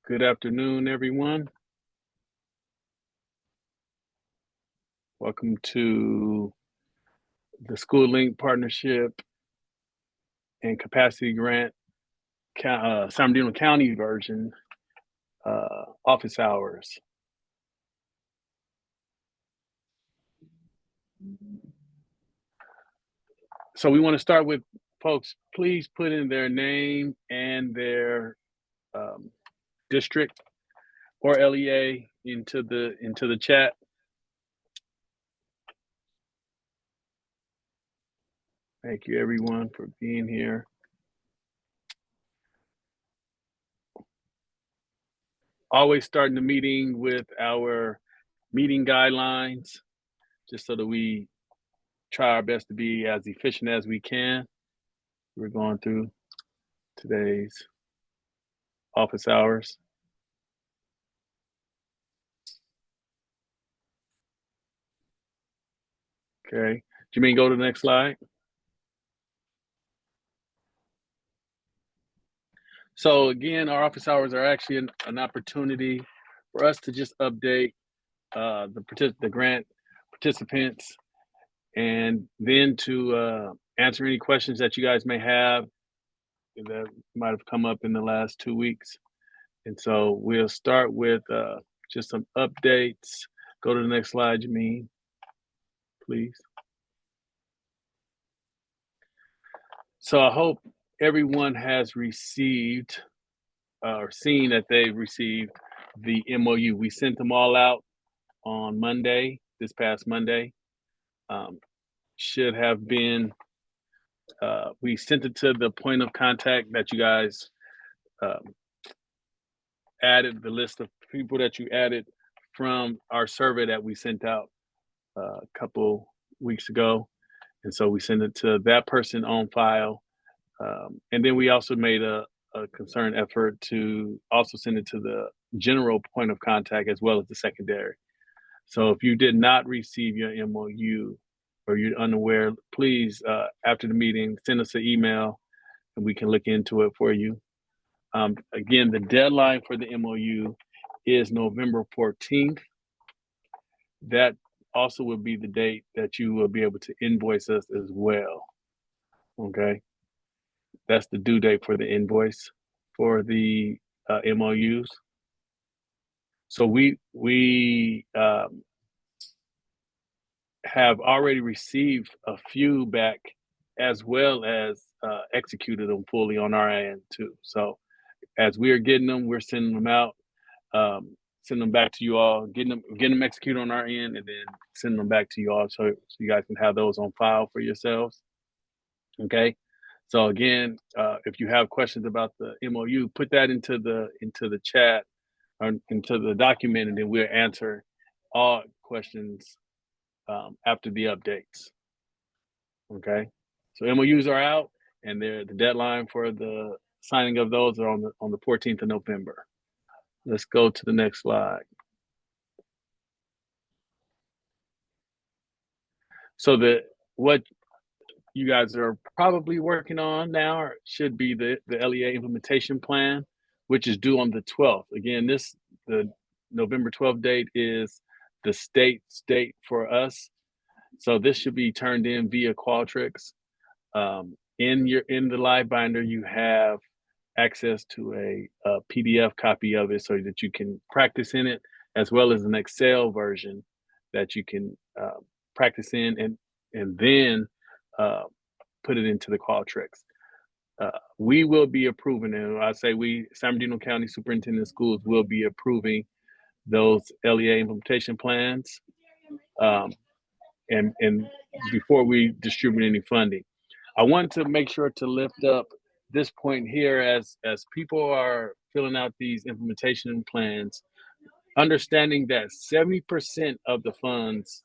Good afternoon, everyone. Welcome to the School Link Partnership and Capacity Grant San Bernardino County version, office hours. So we want to start with folks, please put in their name and their district or LEA into the chat. Thank you everyone for being here. Always starting the meeting with our meeting guidelines, just so that we try our best to be as efficient as we can. We're going through today's office hours. Okay, Jermaine, go to the next slide. So again, our office hours are actually an opportunity for us to just update the grant participants, and then to answer any questions that you guys may have that might have come up in the last 2 weeks. And so we'll start with just some updates. Go to the next slide, Jermaine, please. So I hope everyone has received or seen that they've received the MOU. We sent them all out on Monday, this past Monday. Should have been, we sent it to the point of contact that you guys added, the list of people that you added from our survey that we sent out a couple weeks ago. And so we sent it to that person on file. And then we also made a concerted effort to also send it to the general point of contact as well as the secondary. So if you did not receive your MOU or you're unaware, please, after the meeting, send us an email and we can look into it for you. Again, the deadline for the MOU is November 14th. That also will be the date that you will be able to invoice us as well. Okay. That's the due date for the invoice for the MOUs. So we have already received a few back, as well as executed them fully on our end too. So as we are getting them, we're sending them out, sending them back to you all, getting them executed on our end, and then sending them back to you all, so you guys can have those on file for yourselves. Okay. So again, if you have questions about the MOU, put that into the chat or into the document, and then we'll answer all questions after the updates. Okay. So MOUs are out, and the deadline for the signing of those are on the 14th of November. Let's go to the next slide. So what you guys are probably working on now should be the LEA implementation plan, which is due on the 12th. Again, the November 12th date is the state date for us. So this should be turned in via Qualtrics. In the live binder, you have access to a PDF copy of it so that you can practice in it, as well as an Excel version that you can practice in, and then put it into the Qualtrics. We will be approving, and I say we, San Bernardino County Superintendent of Schools, will be approving those LEA implementation plans, and before we distribute any funding. I want to make sure to lift up this point here as people are filling out these implementation plans, understanding that 70% of the funds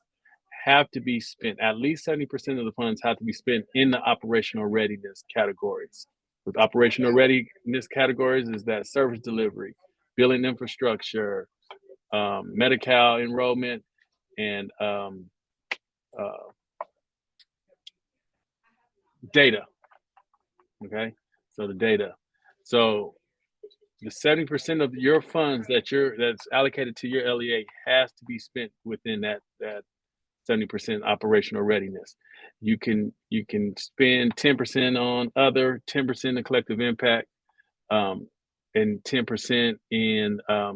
have to be spent, at least 70% of the funds have to be spent in the operational readiness categories. With operational readiness categories is that service delivery, billing infrastructure, Medi-Cal enrollment, and data. Okay, so the data. So the 70% of your funds that's allocated to your LEA has to be spent within that 70% operational readiness. You can spend 10% on other, 10% in collective impact, um, and 10% in uh,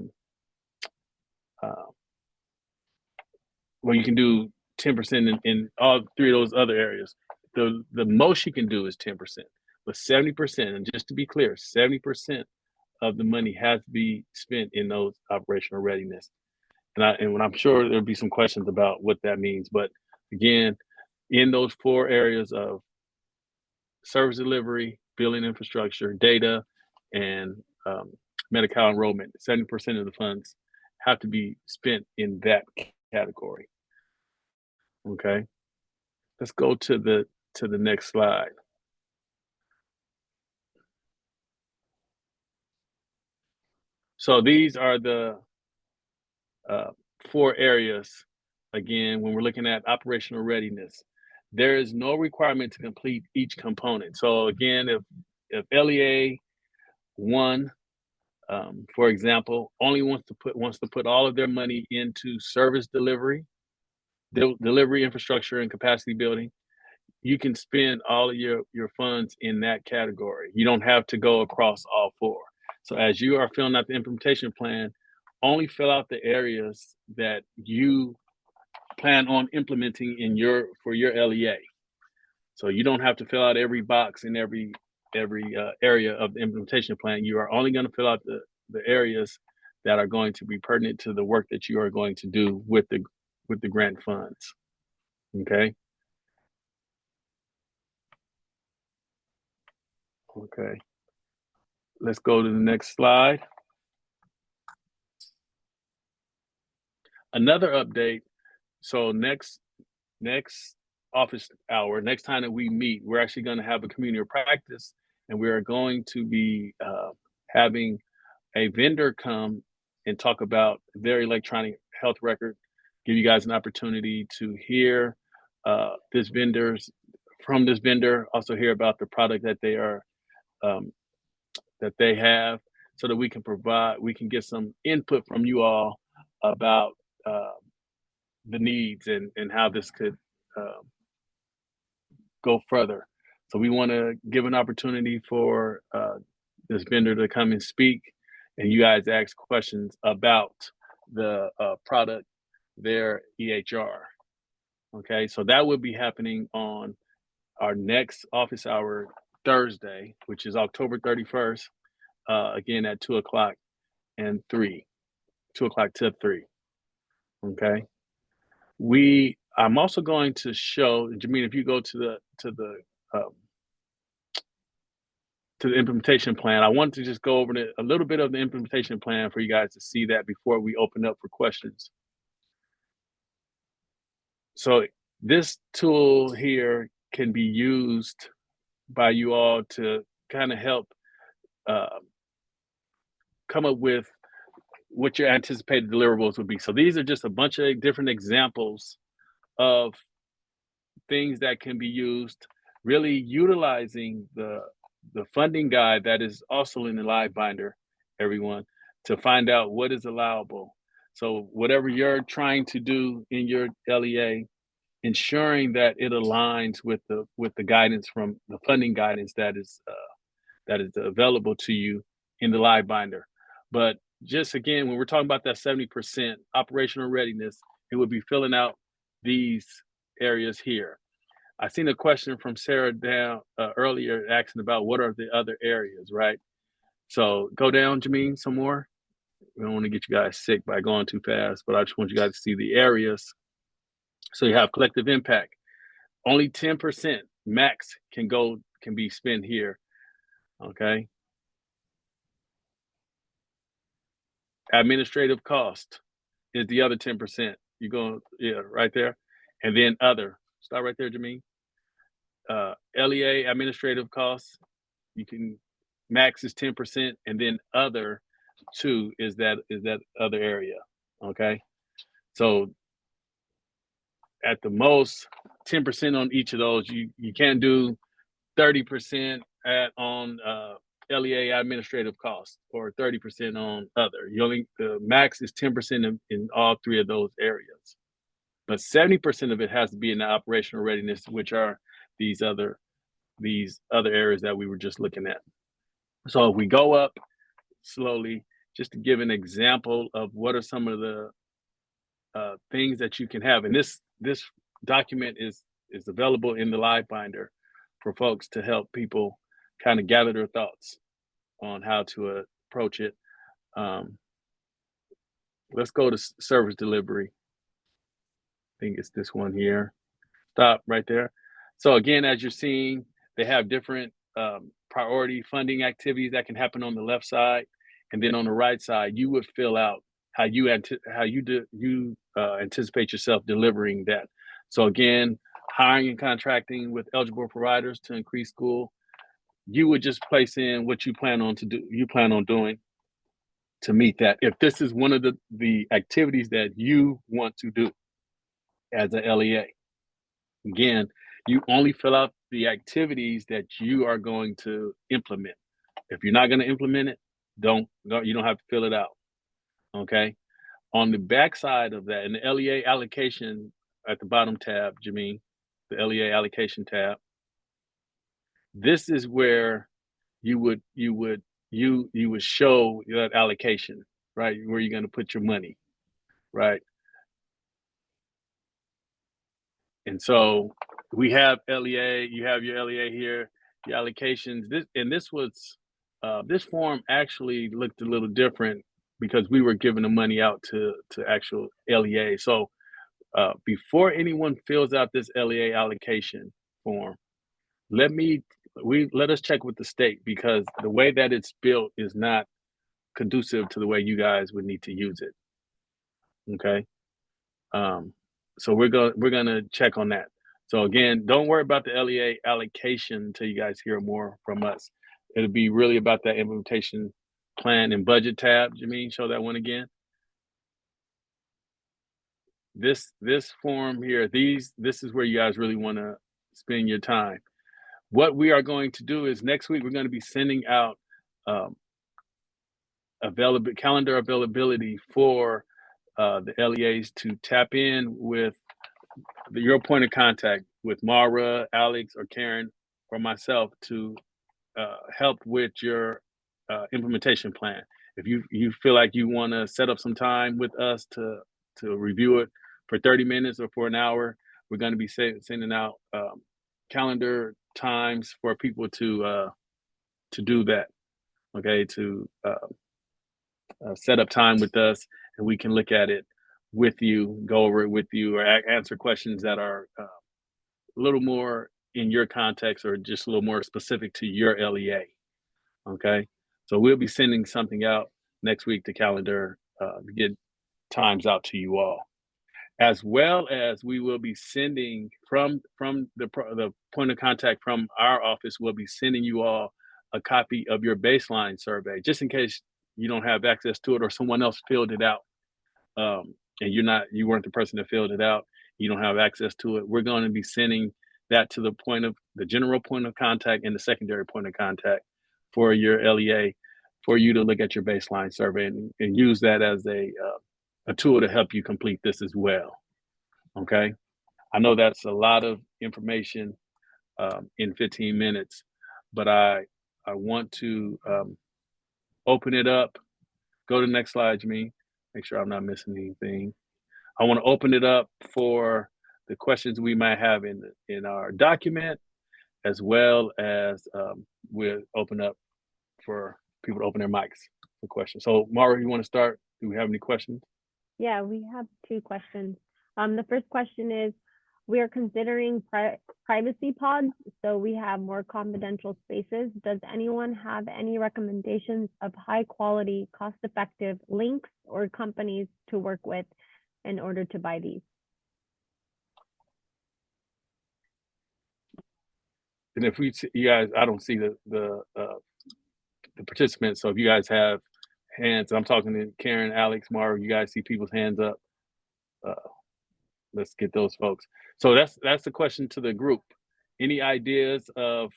well, you can do 10% in all three of those other areas. The most you can do is 10%, but 70%, and just to be clear, 70% of the money has to be spent in those operational readiness. And when I'm sure there'll be some questions about what that means, but again, in those four areas of service delivery, billing infrastructure, data, and Medi-Cal enrollment, 70% of the funds have to be spent in that category. Okay, let's go to the next slide. So these are the uh, four areas. Again, when we're looking at operational readiness, there is no requirement to complete each component. So again, if LEA one, for example, only wants to put all of their money into service delivery, delivery infrastructure, and capacity building, you can spend all of your funds in that category. You don't have to go across all four. So as you are filling out the implementation plan, only fill out the areas that you plan on implementing for your LEA. So you don't have to fill out every box in every area of the implementation plan. You are only going to fill out the areas that are going to be pertinent to the work that you are going to do with the grant funds. Okay. Okay. Let's go to the next slide. Another update. So next office hour, next time that we meet, we're actually going to have a community of practice, and we are going to be having a vendor come and talk about their electronic health record, give you guys an opportunity to hear this vendor, also hear about the product that they have, so that we can get some input from you all about uh, the needs and how this could uh, go further. So we want to give an opportunity for this vendor to come and speak, and you guys ask questions about the product, their EHR. Okay, so that will be happening on our next office hour Thursday, which is October 31st, again at 2 o'clock and 2 o'clock to 3. Okay. I'm also going to show, Jameen, if you go um, to the implementation plan, I want to just go over a little bit of the implementation plan for you guys to see that before we open up for questions. So this tool here can be used by you all to kind of help uh, come up with what your anticipated deliverables would be. So these are just a bunch of different examples of things that can be used, really utilizing the funding guide that is also in the live binder, everyone, to find out what is allowable. So whatever you're trying to do in your LEA, ensuring that it aligns with the guidance from the funding guidance that is available to you in the live binder. But just again, when we're talking about that 70% operational readiness, it would be filling out these areas here. I seen a question from Sarah down earlier asking about what are the other areas, right? So go down, Jameen, some more. We don't want to get you guys sick by going too fast, but I just want you guys to see the areas. So you have collective impact. Only 10% max can be spent here. Okay. Administrative cost is the other 10%. You go, yeah, right there. And then other. Start right there, Jameen. LEA administrative costs, you can max is 10%, and then other two is that other area. Okay. So at the most 10% on each of those. You can't do 30% on LEA administrative costs or 30% on other. The max is 10% in all three of those areas. But 70% of it has to be in the operational readiness, which are these other areas that we were just looking at. So if we go up slowly, just to give an example of what are some of the things that you can have, and this document is available in the live binder for folks to help people kind of gather their thoughts on how to approach it. Let's go to service delivery. I think it's this one here. Stop right there. So again, as you're seeing, they have different priority funding activities that can happen on the left side, and then on the right side, you would fill out how you anticipate yourself delivering that. So again, hiring and contracting with eligible providers to increase school, you would just place in what you plan on doing to meet that. If this is one of the activities that you want to do as a LEA, again, you only fill out the activities that you are going to implement. If you're not going to implement it, you don't have to fill it out. Okay. On the back side of that, in the LEA allocation at the bottom tab, Jameen, the LEA allocation tab, this is where you would show that allocation, right? Where you're going to put your money, right? And so we have LEA, you have your LEA here, your allocations. This form actually looked a little different because we were giving the money out to actual LEA. So before anyone fills out this LEA allocation form, let us check with the state, because the way that it's built is not conducive to the way you guys would need to use it. Okay. So we're gonna check on that. So again, don't worry about the LEA allocation until you guys hear more from us. It'll be really about that implementation plan and budget tab. Jameen, show that one again. This form here, this is where you guys really want to spend your time. What we are going to do is next week we're going to be sending out calendar availability for the LEAs to tap in with your point of contact with Mara, Alex, or Karen, or myself to help with your implementation plan. If you feel like you want to set up some time with us to review it for 30 minutes or for an hour, we're going to be sending out calendar times for people to do that. Okay, to set up time with us, and we can look at it with you, go over it with you, or answer questions that are a little more in your context or just a little more specific to your LEA. Okay, so we'll be sending something out next week to calendar to get times out to you all, as well as we will be sending from the point of contact from our office. We'll be sending you all a copy of your baseline survey, just in case you don't have access to it or someone else filled it out, and you weren't the person that filled it out, you don't have access to it. We're going to be sending that to the general point of contact and the secondary point of contact for your LEA, for you to look at your baseline survey and use that as a tool to help you complete this as well. Okay, I know that's a lot of information in 15 minutes, but I want to open it up. Go to the next slide, Jameen. Make sure I'm not missing anything. I want to open it up for the questions we might have in our document, as well as we'll open up for people to open their mics for questions. So Mara, you want to start? Do we have any questions? Yeah, we have 2 questions. The first question is, we are considering privacy pods, so we have more confidential spaces. Does anyone have any recommendations of high quality, cost-effective links or companies to work with in order to buy these? And if you guys, I don't see the participants. So if you guys have hands, I'm talking to Karen, Alex, Mara, you guys see people's hands up. Let's get those folks. So that's the question to the group. Any ideas of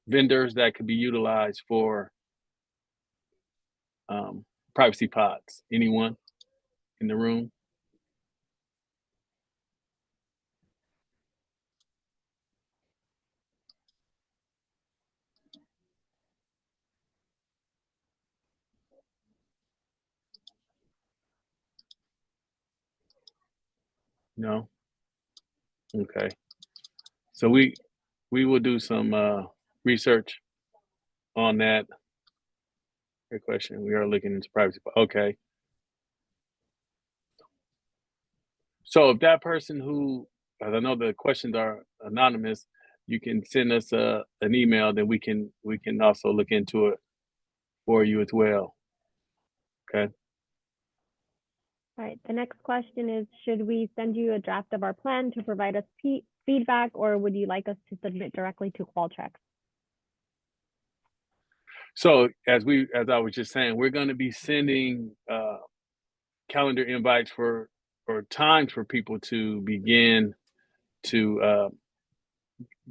vendors that could be utilized for privacy pods? Anyone in the room? No? Okay. So we will do some research on that. Good question. We are looking into privacy. Okay. So if that person who, I know the questions are anonymous, you can send us an email, then we can also look into it for you as well. Okay. All right, the next question is, should we send you a draft of our plan to provide us feedback, or would you like us to submit directly to Qualtrics? So as I was just saying, we're going to be sending calendar invites for times for people to begin to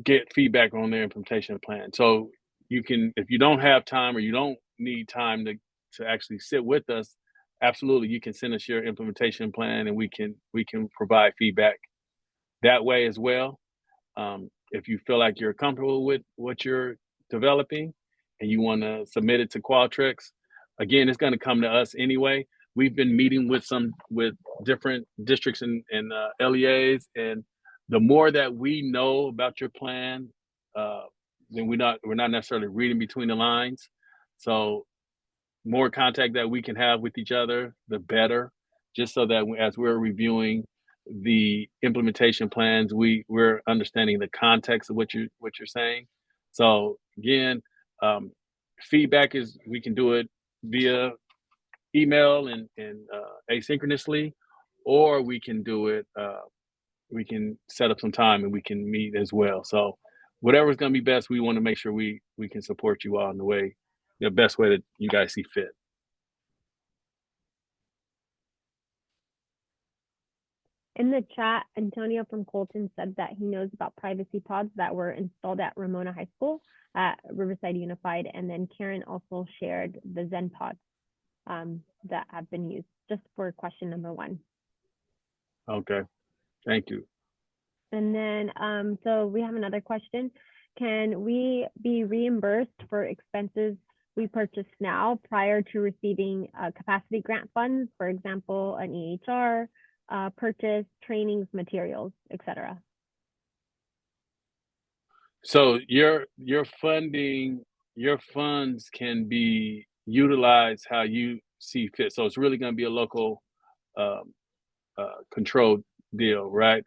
get feedback on their implementation plan. So you can, if you don't have time or you don't need time to actually sit with us, absolutely, you can send us your implementation plan and we can provide feedback that way as well. If you feel like you're comfortable with what you're developing and you want to submit it to Qualtrics, again, it's going to come to us anyway. We've been meeting with different districts and LEAs, and the more that we know about your plan, uh, then we're not necessarily reading between the lines. So more contact that we can have with each other, the better. Just so that as we're reviewing the implementation plans, we're understanding the context of what you're saying. So again, feedback is, we can do it via email and asynchronously, or we can do it. We can set up some time and we can meet as well. So whatever's going to be best, we want to make sure we can support you all in the best way that you guys see fit. In the chat, Antonio from Colton said that he knows about privacy pods that were installed at Ramona High School at Riverside Unified. And then Karen also shared the Zen pods that have been used, just for question number 1. Okay, thank you. And then, so we have another question. Can we be reimbursed for expenses we purchase now prior to receiving capacity grant funds, for example, an EHR, purchase, trainings, materials, etc.? So your funding, your funds can be utilized how you see fit. So it's really going to be a local um, controlled deal, right?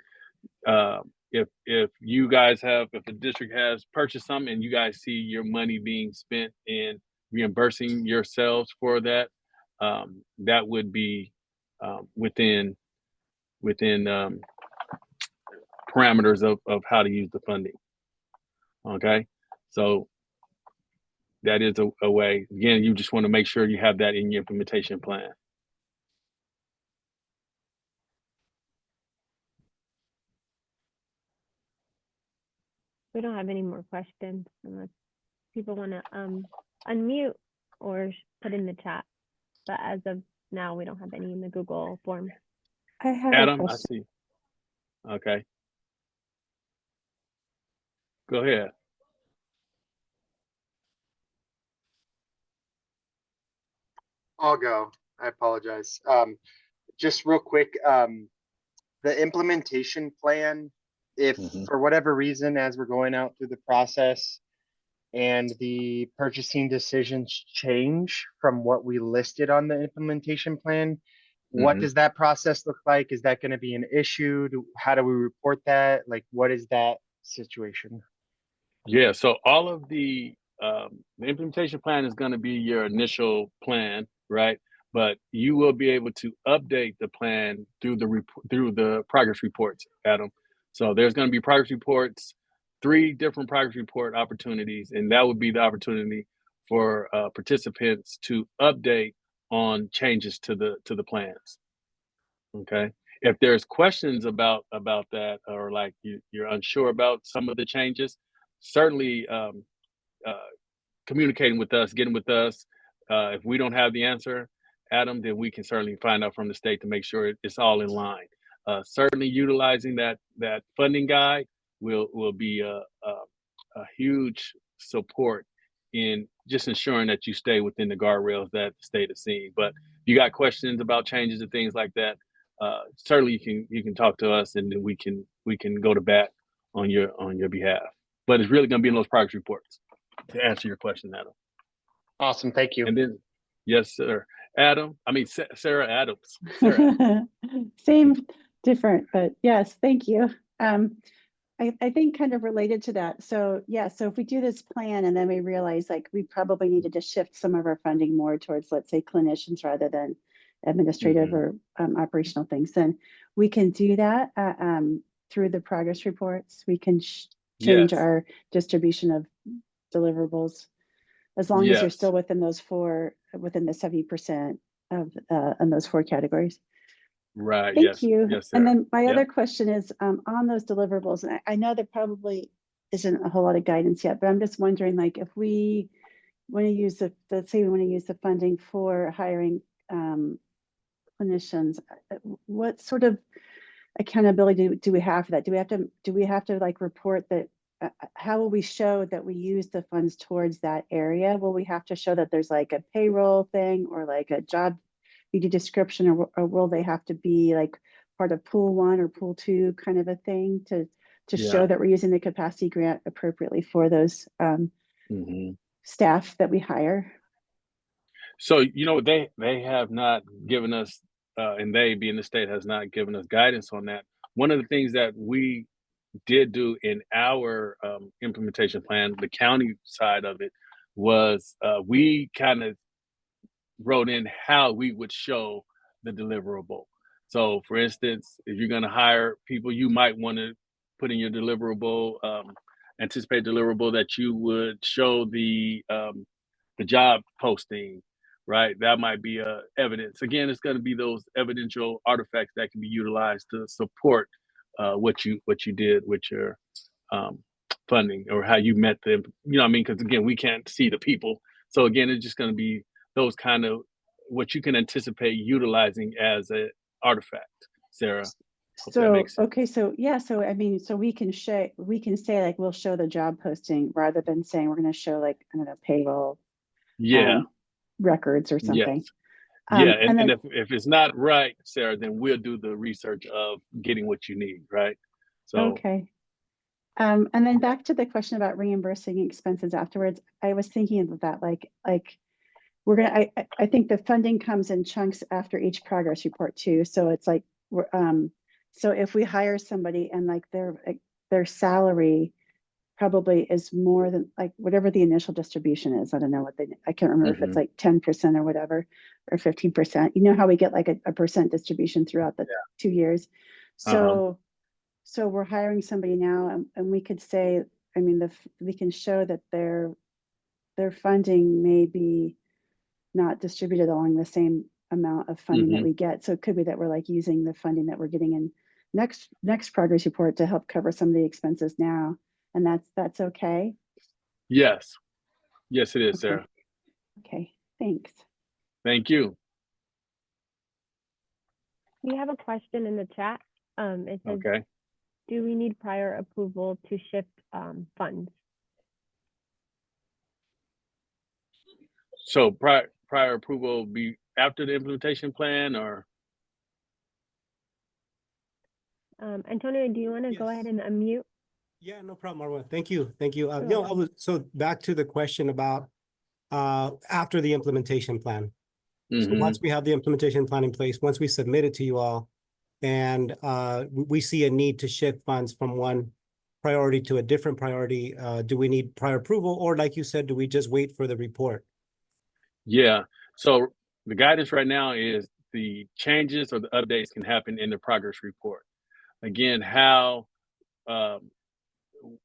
If you guys have, if the district has purchased something and you guys see your money being spent in reimbursing yourselves for that, that would be within parameters of how to use the funding. Okay, so that is a way. Again, you just want to make sure you have that in your implementation plan. We don't have any more questions unless people want to unmute or put in the chat. But as of now, we don't have any in the Google form. I have Adam, a I question. see. Okay, go ahead. I'll go. I apologize. Just real quick, the implementation plan, if for whatever reason, as we're going out through the process and the purchasing decisions change from what we listed on the implementation plan, what does that process look like? Is that going to be an issue? How do we report that? Like, what is that situation? Yeah, so all of the implementation plan is going to be your initial plan, right? But you will be able to update the plan through the progress reports, Adam. So there's going to be progress reports, 3 different progress report opportunities, and that would be the opportunity for participants to update on changes to the plans. Okay. If there's questions about that, or like you're unsure about some of the changes, certainly communicating with us, getting with us. If we don't have the answer, Adam, then we can certainly find out from the state to make sure it's all in line. Certainly utilizing that funding guide will be a huge support in just ensuring that you stay within the guardrails that the state is seeing. But if you got questions about changes and things like that, certainly you can talk to us, and then we can go to bat on your behalf. But it's really going to be in those progress reports to answer your question, Adam. Awesome, thank you. And then, yes, sir, Adam. I mean, Sarah Adams. Sarah. Same, different, but yes, thank you. I think kind of related to that. So yeah, so if we do this plan and then we realize like we probably needed to shift some of our funding more towards, let's say, clinicians rather than administrative or operational things, then we can do that through the progress reports. We can change our distribution of deliverables as long as you're still within those within the 70% of in those 4 categories. Right. Thank you. Yes, and then my other question is on those deliverables, and I know there probably isn't a whole lot of guidance yet, but I'm just wondering, like, if we want to use let's say we want to use the funding for hiring clinicians, what sort of accountability do we have for that? Do we have to like report that? How will we show that we use the funds towards that area? Will we have to show that there's like a payroll thing or like a job duty description, or will they have to be like part of pool 1 or pool 2 kind of a thing to show that we're using the capacity grant appropriately for those staff that we hire? So, they have not given us, and they being the state has not given us guidance on that. One of the things that we did do in our implementation plan, the county side of it, was we kind of wrote in how we would show the deliverable. So for instance, if you're going to hire people, you might want to put in your deliverable, anticipate deliverable, that you would show the job posting, right? That might be evidence. Again, it's going to be those evidential artifacts that can be utilized to support what you did with your funding, or how you met them. You know what I mean? Because again, we can't see the people. So again, it's just going to be those kind of what you can anticipate utilizing as an artifact, Sarah. So okay, so yeah, so I mean, so we can say like we'll show the job posting rather than saying we're going to show like, I don't know, payroll records or something. And then if it's not right, Sarah, then we'll do the research of getting what you need, right? So okay. And then back to the question about reimbursing expenses afterwards, I was thinking of that like we're gonna, I think the funding comes in chunks after each progress report too. So it's like we're so if we hire somebody and like their salary probably is more than like whatever the initial distribution is. I don't know what I can't remember if it's like 10% or whatever, or 15%. You know how we get like a percent distribution throughout the 2 years. So so we're hiring somebody now, and we could say, I mean, we can show that their funding may be not distributed along the same amount of funding that we get. So it could be that we're like using the funding that we're getting in next progress report to help cover some of the expenses now. And that's okay? yes, it is, Okay. Sarah. Okay, thanks. Thank you. We have a question in the chat. It says, Okay. do we need prior approval to shift funds? So prior approval will be after the implementation plan, or? Antonio, do you want to go ahead and unmute? Yeah, no problem, Marwa. Thank you. Thank you. Sure. So back to the question about after the implementation plan. So once we have the implementation plan in place, once we submit it to you all, and we see a need to shift funds from one priority to a different priority, do we need prior approval, or like you said, do we just wait for the report? Yeah. So the guidance right now is the changes or the updates can happen in the progress report. Again, how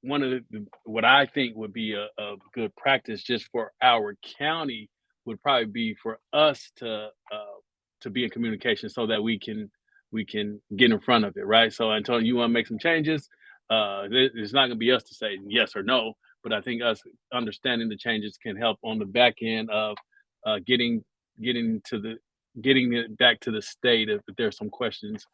one of what I think would be a good practice just for our county would probably be for us to be in communication so that we can get in front of it, right? So Antonio, you want to make some changes? It's not going to be us to say yes or no. but I think us understanding the changes can help on the back end of getting it back to the state if there's some questions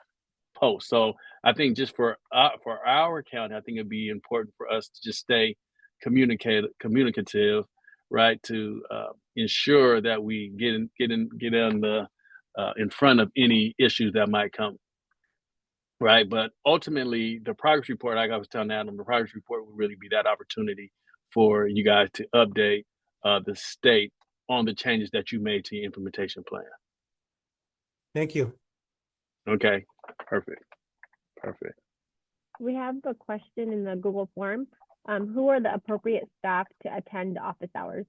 post. So I think just for our county, I think it'd be important for us to just stay communicative, right? To ensure that we get in the in front of any issues that might come, right? But ultimately, the progress report, like I was telling Adam, the progress report will really be that opportunity for you guys to update the state on the changes that you made to your implementation plan. Thank you. Okay, perfect. We have a question in the Google form. Who are the appropriate staff to attend office hours?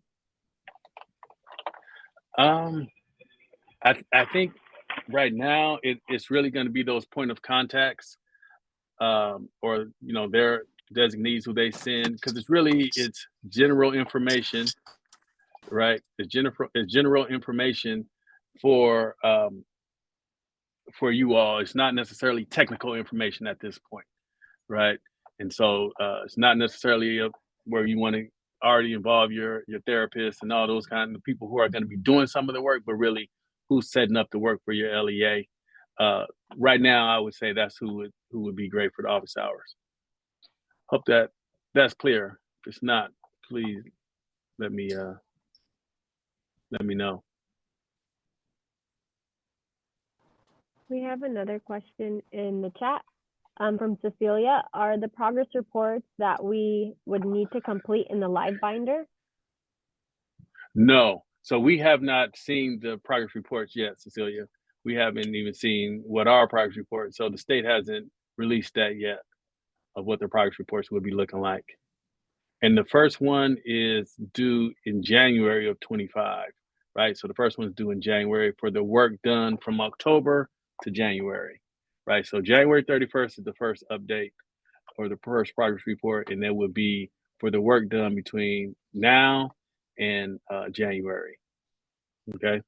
I think right now it's really going to be those point of contacts, or their designees who they send, because it's general information, right? It's general information for you all. It's not necessarily technical information at this point, right? And so it's not necessarily where you want to already involve your therapist and all those kind of people who are going to be doing some of the work, but really who's setting up the work for your LEA. Right now, I would say that's who would be great for the office hours. Hope that's clear. If it's not, please let me know. We have another question in the chat from Cecilia. Are the progress reports that we would need to complete in the live binder? No. So we have not seen the progress reports yet, Cecilia. We haven't even seen what our progress report. So the state hasn't released that yet of what the progress reports would be looking like. And the first one is due in January of 25, right? So the first one's due in January for the work done from October to January, right? So January 31st is the first update or the first progress report, and that would be for the work done between now and January. Okay.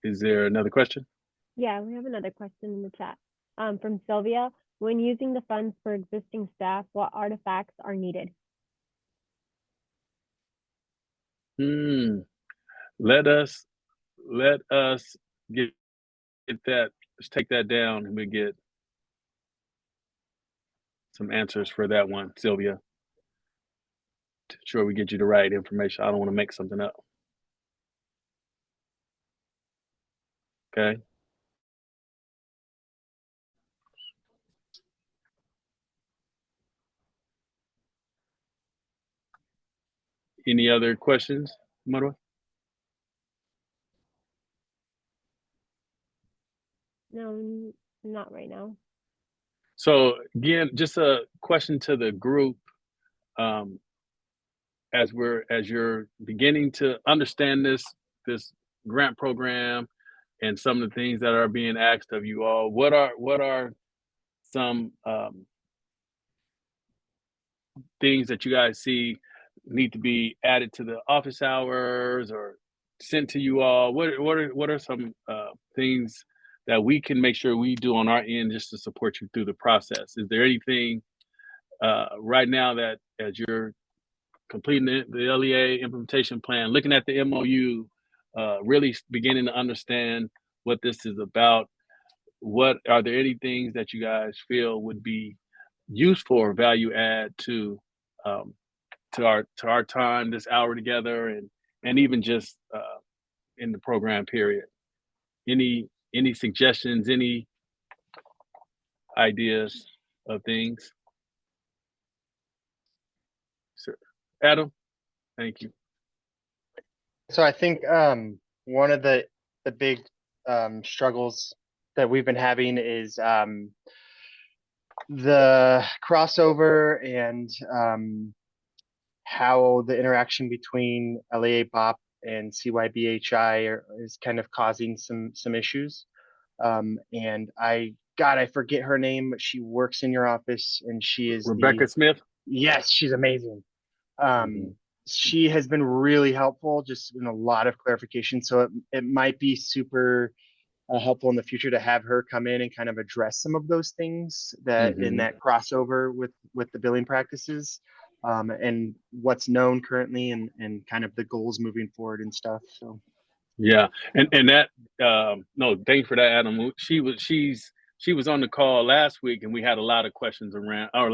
Is there another question? Yeah, we have another question in the chat from Sylvia. When using the funds for existing staff, what artifacts are needed? Let us get that. Let's take that down and we get some answers for that one, Sylvia. To ensure we get you the right information. I don't want to make something up. Okay. Any other questions, Marwa? No, not right now. So again, just a question to the group. As you're beginning to understand this grant program and some of the things that are being asked of you all, what are some things that you guys see need to be added to the office hours or sent to you all? What are some things that we can make sure we do on our end just to support you through the process? Is there anything right now that as you're completing the LEA implementation plan, looking at the MOU, really beginning to understand what this is about? What are there any things that you guys feel would be useful or value add to our time, this hour together, and even just in the program period? Any suggestions? Any ideas of things? Sir Adam, thank you. So I think one of the big struggles that we've been having is the crossover and how the interaction between LEA BOP and CYBHI is kind of causing some issues. And I God, I forget her name, but she works in your office and she is Rebecca Smith. yes, she's amazing. Mhm. She has been really helpful, just in a lot of clarification. So it might be super helpful in the future to have her come in and kind of address some of those things that in Mhm. that crossover with the billing practices, and what's known currently and kind of the goals moving forward and stuff. So Yeah, and that no, thanks for that, Adam. She was on the call last week, and we had a lot of questions around, or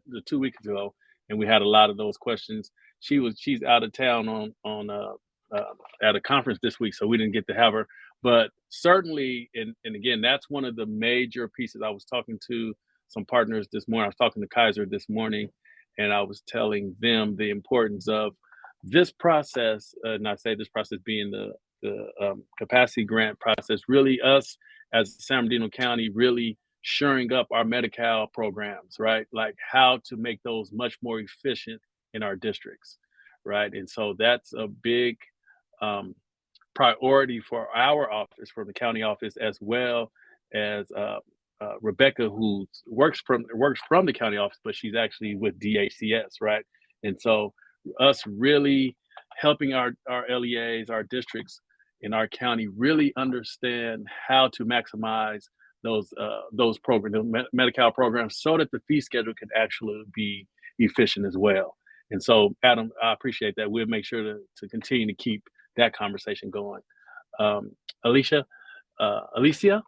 the 2 weeks ago, and we had a lot of those questions. She's out of town on at a conference this week, so we didn't get to have her. But certainly, and again, that's one of the major pieces. I was talking to some partners this morning. I was talking to Kaiser this morning, and I was telling them the importance of this process, and I say this process being the capacity grant process, really us as San Bernardino County really shoring up our Medi-Cal programs, right? Like how to make those much more efficient in our districts, right? And so that's a big um, priority for our office, for the county office, as well as Rebecca, who works from the county office, but she's actually with DACS, right? And so us really helping our LEAs, our districts in our county, really understand how to maximize those programs, the Medi-Cal programs, so that the fee schedule can actually be efficient as well. And so, Adam, I appreciate that. We'll make sure to continue to keep that conversation going. Um, Alicia, Alicia,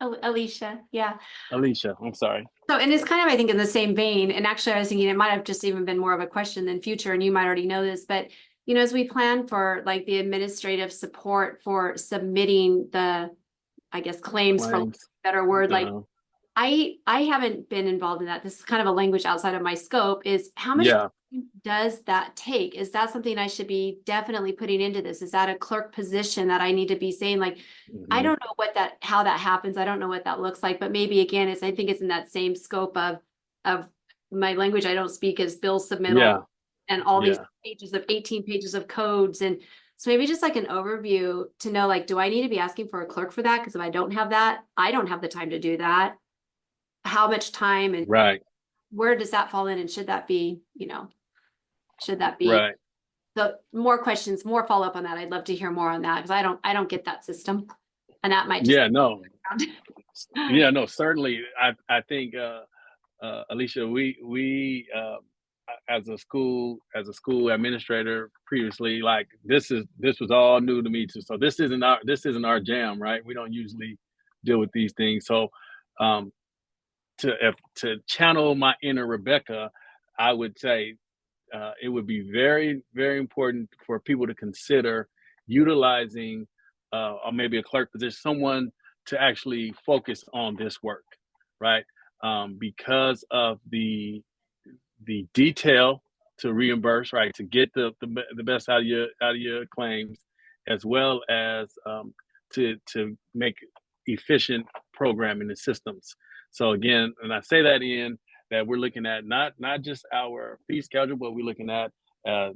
Alicia, yeah. Alicia, I'm sorry. So, and it's kind of, I think, in the same vein, and actually I was thinking it might have just even been more of a question than future, and you might already know this, but you know, as we plan for like the administrative support for submitting the, I guess, claims for Claims. a better word, like Uh, I haven't been involved in that. This is kind of a language outside of my scope. Is how much yeah. time does that take? Is that something I should be definitely putting into this? Is that a clerk position that I need to be saying like, I Mhm. don't know how that happens. I don't know what that looks like, but maybe again, I think it's in that same scope of my language I don't speak is bill submittal Yeah. and all these Yeah. pages of 18 pages of codes. And so maybe just like an overview to know, like, do I need to be asking for a clerk for that? Because if I don't have that, I don't have the time to do that. How much time and Right. where does that fall in? And should that be, should that be Right. the more questions, more follow up on that? I'd love to hear more on that because I don't get that system. And that might just Yeah. No. Yeah. No. Certainly. I think Alicia, we as a school administrator previously, like this was all new to me too. So this isn't our jam, right? We don't usually deal with these things. So um, to channel my inner Rebecca, I would say it would be very, very important for people to consider utilizing or maybe a clerk position, someone to actually focus on this work, right? Because of the detail to reimburse, right? To get the best out of your claims, as well as to make efficient programming and systems. So again, and I say that that we're looking at not just our fee schedule, but we're looking at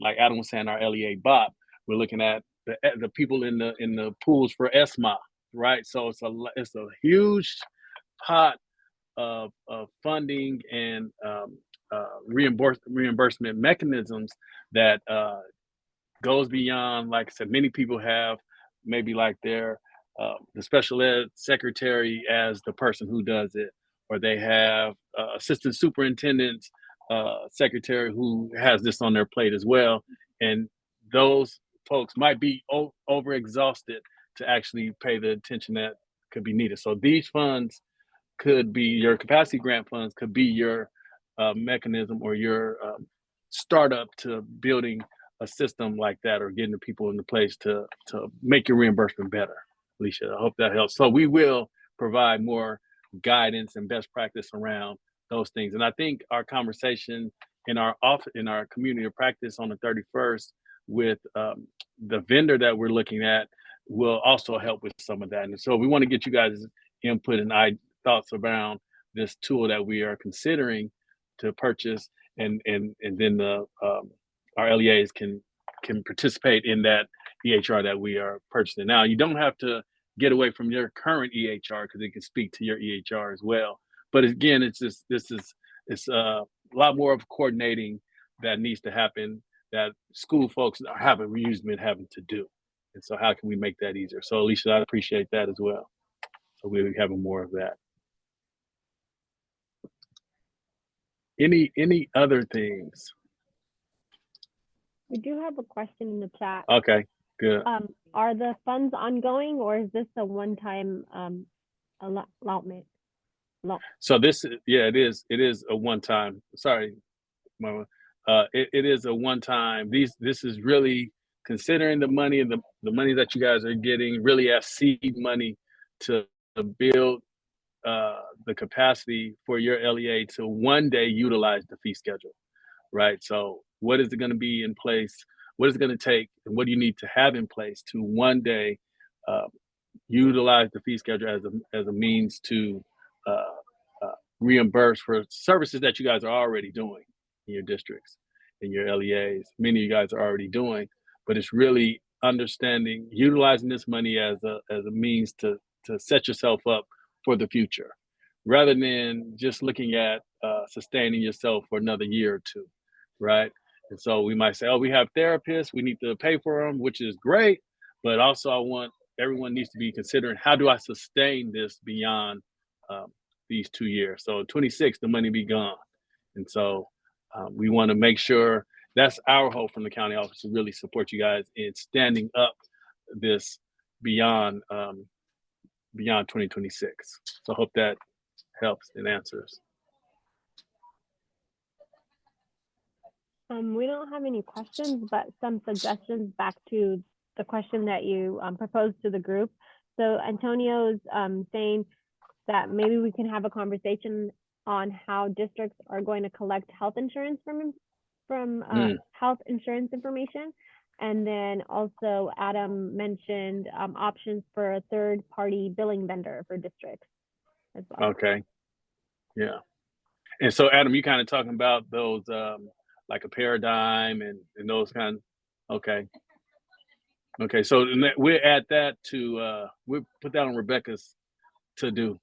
like Adam was saying, our LEA BOP. We're looking at the people in the pools for ESMA, right? So it's a huge pot of funding and reimbursement mechanisms that goes beyond, like I said, many people have maybe like their the special ed secretary as the person who does it, or they have assistant superintendent secretary who has this on their plate as well, and those folks might be over exhausted to actually pay the attention that could be needed. So these funds could be your capacity grant funds, could be your mechanism or your startup to building a system like that, or getting the people in the place to make your reimbursement better. Alicia, I hope that helps. So we will provide more guidance and best practice around those things. And I think our conversation in our community of practice on the 31st with the vendor that we're looking at will also help with some of that. And so we want to get you guys input and thoughts around this tool that we are considering to purchase, and then our LEAs can participate in that EHR that we are purchasing. Now, you don't have to get away from your current EHR because it can speak to your EHR as well. But again, it's a lot more of coordinating that needs to happen that school folks having to do. And so how can we make that easier? So Alicia, I appreciate that as well. So we'll be having more of that. Any other things? We do have a question in the chat. Okay, good. Are the funds ongoing, or is this a one-time allotment? So this, yeah, it is a one-time. Sorry, Mama. It is a one-time. This is really considering the money and the money that you guys are getting really as seed money to build the capacity for your LEA to one day utilize the fee schedule, right? So what is it going to be in place? What is it going to take? And what do you need to have in place to one day utilize the fee schedule as a means to reimburse for services that you guys are already doing in your districts, in your LEAs? Many of you guys are already doing, but it's really understanding, utilizing this money as a means to set yourself up for the future, rather than just looking at sustaining yourself for another year or two, right? And so we might say, oh, we have therapists, we need to pay for them, which is great, but also everyone needs to be considering, how do I sustain this beyond these 2 years? So 26, the money be gone. And so we want to make sure, that's our hope from the county office, to really support you guys in standing up this beyond 2026. So I hope that helps and answers. We don't have any questions, but some suggestions back to the question that you proposed to the group. So Antonio's saying that maybe we can have a conversation on how districts are going to collect health insurance from health insurance information. And then also Adam mentioned options for a third-party billing vendor for districts as well. Okay. Yeah. And so Adam, you kind of talking about those like a Paradigm and those kind of, okay. Okay, so we'll add that to we'll put that on Rebecca's to do,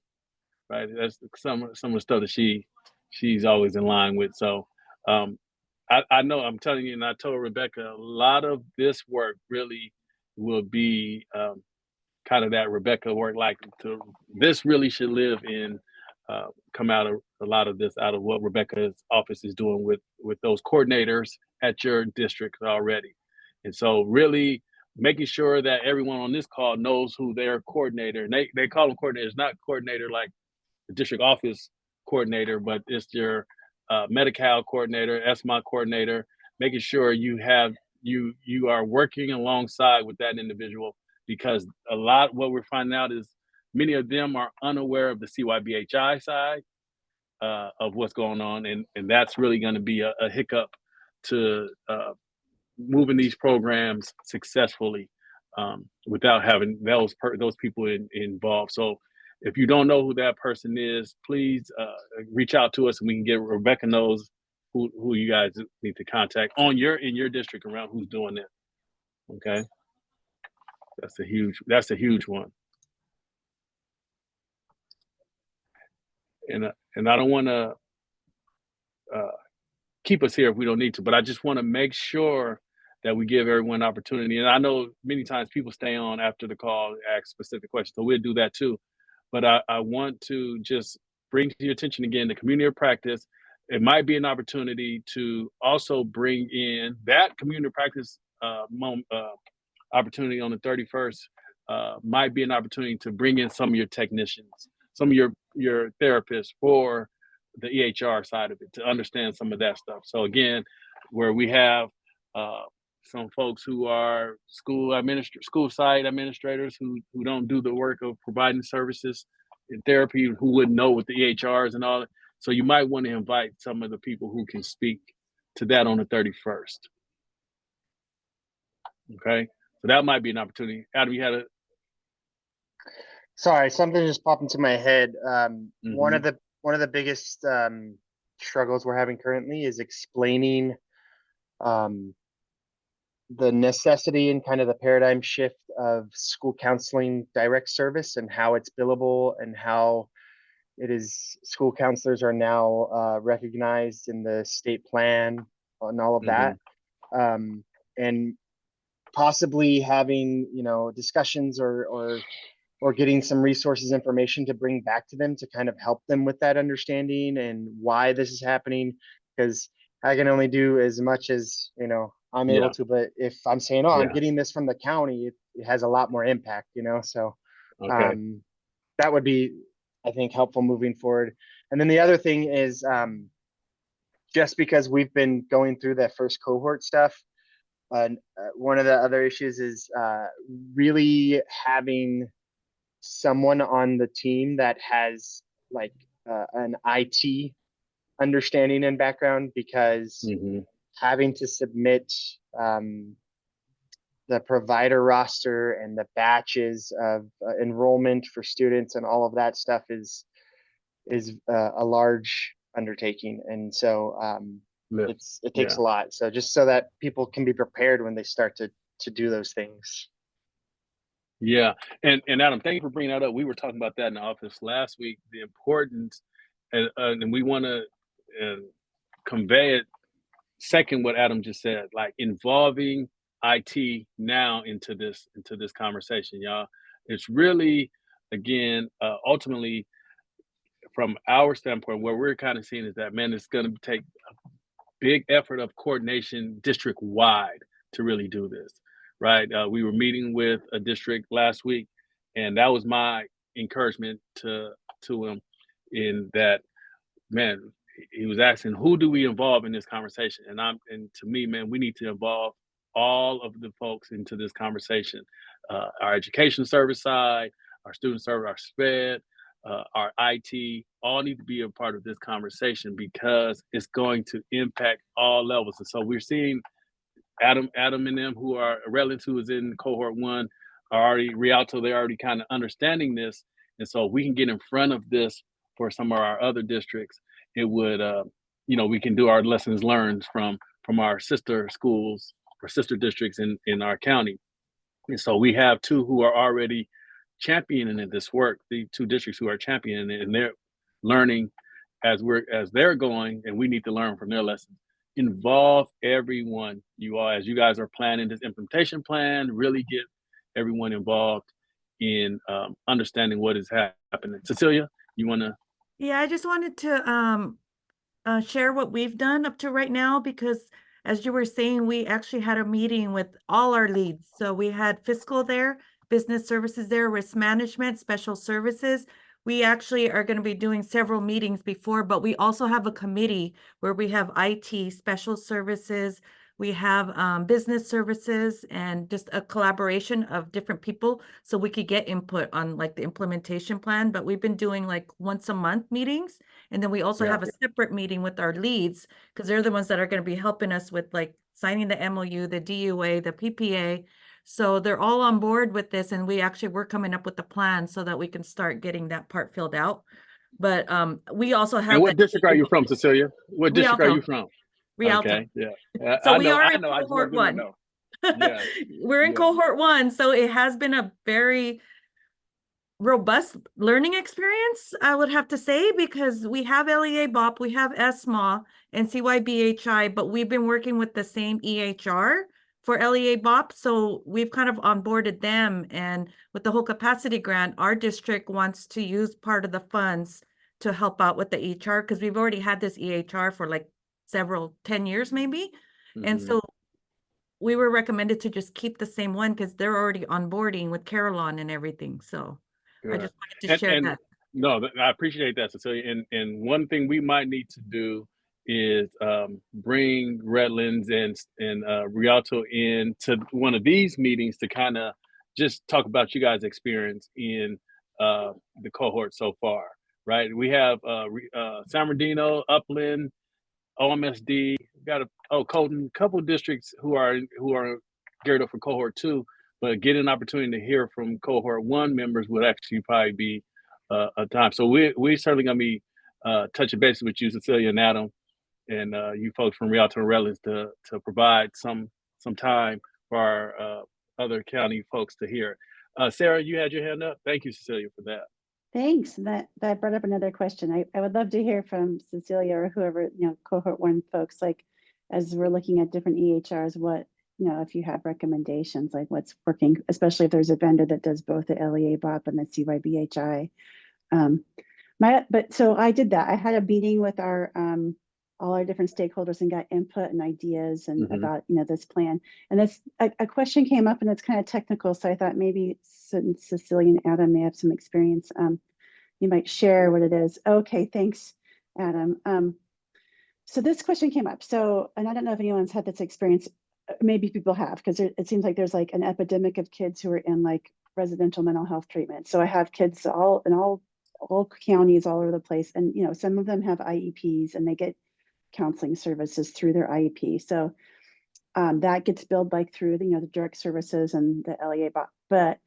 right? That's some of the stuff that she's always in line with. So I know, I'm telling you, and I told Rebecca, a lot of this work really will be kind of that Rebecca work, like this really should live in come out of a lot of this out of what Rebecca's office is doing with those coordinators at your district already. And so really making sure that everyone on this call knows who their coordinator, and they call them coordinators, not coordinator like the district office coordinator, but it's your Medi-Cal coordinator, SMOC coordinator, making sure you are working alongside with that individual, because what we're finding out is many of them are unaware of the CYBHI side of what's going on, and that's really going to be a hiccup to moving these programs successfully without having those people involved. So if you don't know who that person is, please reach out to us, and we can get Rebecca knows who you guys need to contact in your district around who's doing it. Okay, that's a huge one. And I don't want to keep us here if we don't need to, but I just want to make sure that we give everyone an opportunity. And I know many times people stay on after the call, ask specific questions, so we'll do that too. But I want to just bring to your attention again the community of practice. It might be an opportunity to also bring in that community of practice opportunity on the 31st. Might be an opportunity to bring in some of your technicians, some of your therapists for the EHR side of it, to understand some of that stuff. So again, where we have some folks who are school site administrators who don't do the work of providing services in therapy, who wouldn't know what the EHRs and all that. So you might want to invite some of the people who can speak to that on the 31st. Okay, so that might be an opportunity. Adam, you had a. Sorry, something just popped into my head. One of the biggest struggles we're having currently is explaining the necessity and kind of the paradigm shift of school counseling direct service and how it's billable and how it is school counselors are now recognized in the state plan and all of that. And possibly having, you know, discussions or getting some resources, information to bring back to them to kind of help them with that understanding and why this is happening. Because I can only do as much as, you know, I'm able to, but if I'm saying, oh, I'm getting this from the county, it has a lot more impact, you know? So that would be, I think, helpful moving forward. And then the other thing is just because we've been going through that first cohort stuff, one of the other issues is really having someone on the team that has like an IT understanding and background, because having to submit the provider roster and the batches of enrollment for students and all of that stuff is a large undertaking. And so it takes a lot. So just so that people can be prepared when they start to do those things. Yeah, and Adam, thank you for bringing that up. We were talking about that in the office last week, the importance, and we want to convey it. Second, what Adam just said, like involving IT now into this conversation, y'all. It's really, again, ultimately, from our standpoint, what we're kind of seeing is that, man, it's going to take a big effort of coordination district wide to really do this. Right. We were meeting with a district last week, and that was my encouragement to him, in that, man, he was asking, who do we involve in this conversation? And to me, man, we need to involve all of the folks into this conversation. Our education service side, our student service, our SPED, our IT, all need to be a part of this conversation, because it's going to impact all levels. And so we're seeing Adam and them, who are Redlands, who is in cohort 1, are already Rialto. They're already kind of understanding this, and so we can get in front of this for some of our other districts. It would, you know, we can do our lessons learned from our sister schools or sister districts in our county. And so we have 2 who are already championing this work. The 2 districts who are championing it, and they're learning as they're going, and we need to learn from their lessons. Involve everyone, you all, as you guys are planning this implementation plan. Really get everyone involved in understanding what is happening. Cecilia, you want to? Yeah, I just wanted to share what we've done up to right now, because as you were saying, we actually had a meeting with all our leads. So we had fiscal there, business services there, risk management, special services. We actually are going to be doing several meetings before, but we also have a committee where we have IT, special services, we have business services, and just a collaboration of different people so we could get input on like the implementation plan. But we've been doing like once a month meetings. And then we also have a separate meeting with our leads, because they're the ones that are going to be helping us with like signing the MOU, the DUA, the PPA. So they're all on board with this, and we're coming up with the plan so that we can start getting that part filled out. But we also have. And what district are you from, Cecilia? What district are you from? Rialto. Okay, yeah. So I we know. are I in know. I just cohort want them to 1. know. Yeah. We're in cohort 1, so it has been a very robust learning experience, I would have to say, because we have LEA BOP, we have SMA and CYBHI, but we've been working with the same EHR for LEA BOP. So we've kind of onboarded them, and with the whole capacity grant, our district wants to use part of the funds to help out with the EHR, because we've already had this EHR for like 10 years maybe. And so we were recommended to just keep the same one because they're already onboarding with Carolyn and everything. So I just wanted to share that. No, I appreciate that, Cecilia. And one thing we might need to do is bring Redlands and Rialto in to one of these meetings to kind of just talk about you guys' experience in the cohort so far, right? We have San Bernardino, Upland, OMSD, got Colton, couple of districts who are geared up for cohort 2, but get an opportunity to hear from cohort 1 members would actually probably be a time. So we certainly gonna be touching base with you, Cecilia and Adam, and you folks from Rialto and Redlands to provide some time for our other county folks to hear. Sarah, you had your hand up. Thank you, Cecilia, for that. Thanks. That brought up another question. I would love to hear from Cecilia or whoever, cohort 1 folks, like, as we're looking at different EHRs, what, if you have recommendations, like what's working, especially if there's a vendor that does both the LEA BOP and the CYBHI. So I did that. I had a meeting with our all our different stakeholders and got input and ideas and about this plan. And this a question came up, and it's kind of technical, so I thought maybe since Cecilia and Adam may have some experience, you might share what it is. Okay, thanks, Adam. So this question came up. So, and I don't know if anyone's had this experience. Maybe people have, because it seems like there's like an epidemic of kids who are in like residential mental health treatment. So I have kids all counties all over the place, and some of them have IEPs and they get counseling services through their IEP. So that gets billed like through the direct services and the LEA. But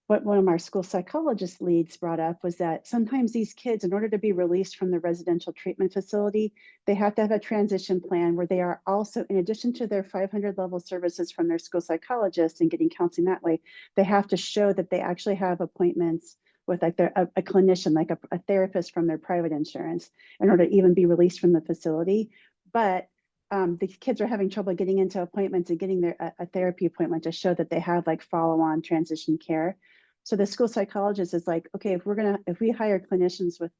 what one of our school psychologist leads brought up was that sometimes these kids, in order to be released from the residential treatment facility, they have to have a transition plan where they are also, in addition to their 500 level services from their school psychologist and getting counseling that way, they have to show that they actually have appointments with like a clinician, like a therapist from their private insurance, in order to even be released from the facility. But the kids are having trouble getting into appointments and getting a therapy appointment to show that they have like follow-on transition care. So the school psychologist is like, okay, if we hire clinicians with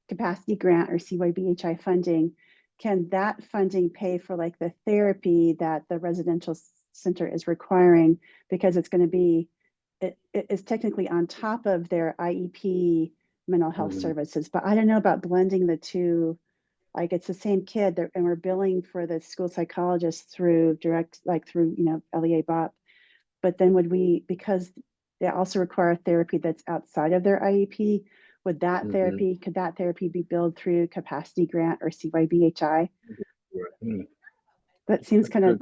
capacity grant or CYBHI funding, can that funding pay for like the therapy that the residential center is requiring? Because it's going to be, it is technically on top of their IEP mental health services. But I don't know about blending the two. Like, it's the same kid and we're billing for the school psychologist through direct, like through, LEA BOP. But then would we, because they also require therapy that's outside of their IEP, could that therapy be billed through capacity grant or CYBHI? That seems kind of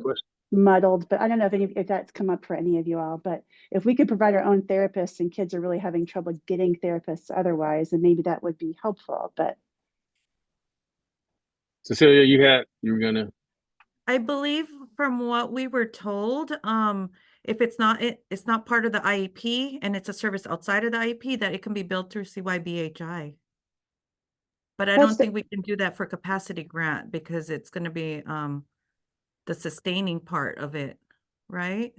muddled, but I don't know if that's come up for any of you all. But if we could provide our own therapists and kids are really having trouble getting therapists otherwise, then maybe that would be helpful. But Cecilia, you were gonna. I believe from what we were told, if it's not part of the IEP and it's a service outside of the IEP, that it can be billed through CYBHI. But I don't think we can do that for capacity grant because it's going to be the sustaining part of it, right?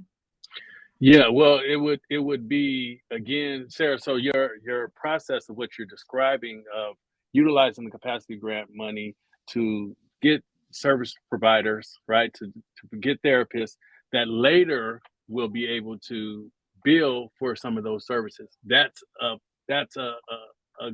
Yeah, well, it would be, again, Sarah, so your process of what you're describing of utilizing the capacity grant money to get service providers, right, to get therapists that later will be able to bill for some of those services. That's a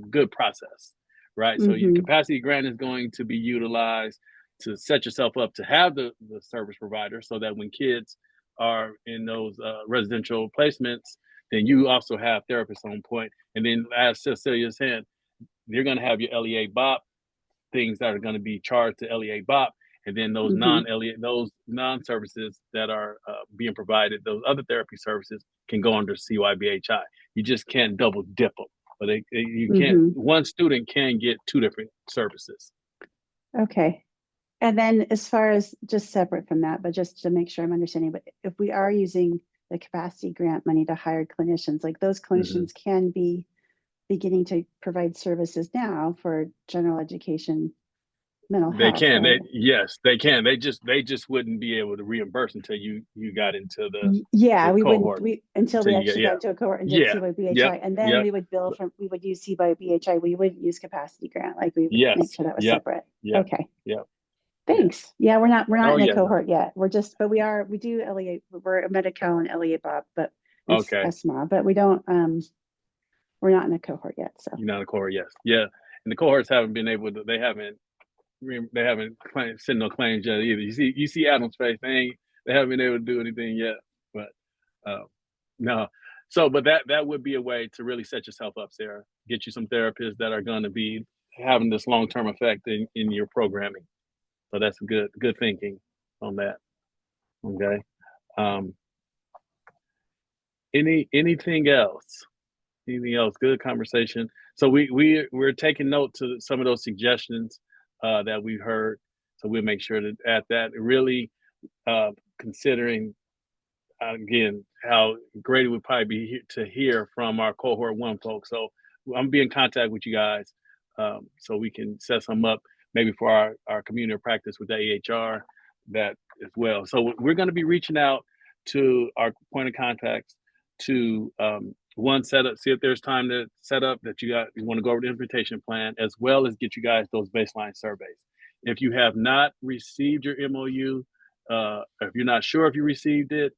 good process, right? So your capacity grant is going to be utilized to set yourself up to have the service provider, so that when kids are in those residential placements, then you also have therapists on point. And then, as Cecilia said, you're going to have your LEA BOP things that are going to be charged to LEA BOP, and then those non-services that are being provided, those other therapy services, can go under CYBHI. You just can't double dip them, but you can't. One student can get two different services. Okay. And then, as far as, just separate from that, but just to make sure I'm understanding, but if we are using the capacity grant money to hire clinicians, like those clinicians can be beginning to provide services now for general education mental health. They can. Right? Yes, they can. They just wouldn't be able to reimburse until you got into the we cohort. wouldn't until we actually got into a cohort and did CYBHI, and then we would bill from, we would use CYBHI. We wouldn't use capacity grant, like we would make sure that was separate. Okay. Thanks. Yeah, we're not in a cohort yet. We're just, but we do LEA. We're a Medi-Cal and LEA BOP, but it's ESMA, but we don't. We're not in a cohort yet. So you're not in a cohort, yes, yeah. And the cohorts haven't been able to. They haven't sent no claims yet either. You see Adam's face. They haven't been able to do anything yet. But no. So, but that would be a way to really set yourself up, Sarah. Get you some therapists that are going to be having this long-term effect in your programming. So that's good thinking on that. Okay. Anything else? Anything else? Good conversation. So we're taking note to some of those suggestions that we've heard. So we'll make sure to add that. Really considering again, how great it would probably be to hear from our cohort 1 folks. So I'm be in contact with you guys, so we can set some up maybe for our community of practice with the AHR that as well. So we're going to be reaching out to our point of contacts to one, set up, see if there's time to set up that you want to go over the implementation plan, as well as get you guys those baseline surveys. If you have not received your MOU, if you're not sure if you received it,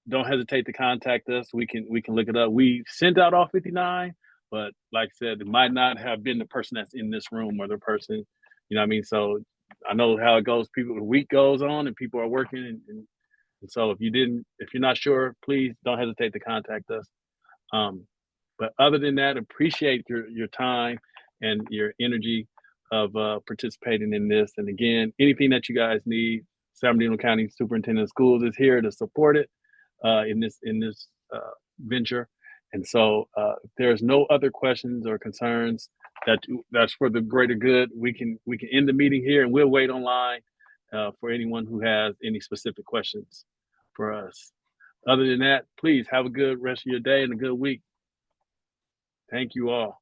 don't hesitate to contact us. We can look it up. We sent out all 59, but like I said, it might not have been the person that's in this room or the person, you know what I mean? So I know how it goes. People, the week goes on and people are working. And so if you're not sure, please don't hesitate to contact us. But other than that, appreciate your time and your energy of participating in this. And again, anything that you guys need, San Bernardino County Superintendent of Schools is here to support it in this venture. And so if there's no other questions or concerns that's for the greater good, we can end the meeting here, and we'll wait online for anyone who has any specific questions for us. Other than that, please have a good rest of your day and a good week. Thank you all.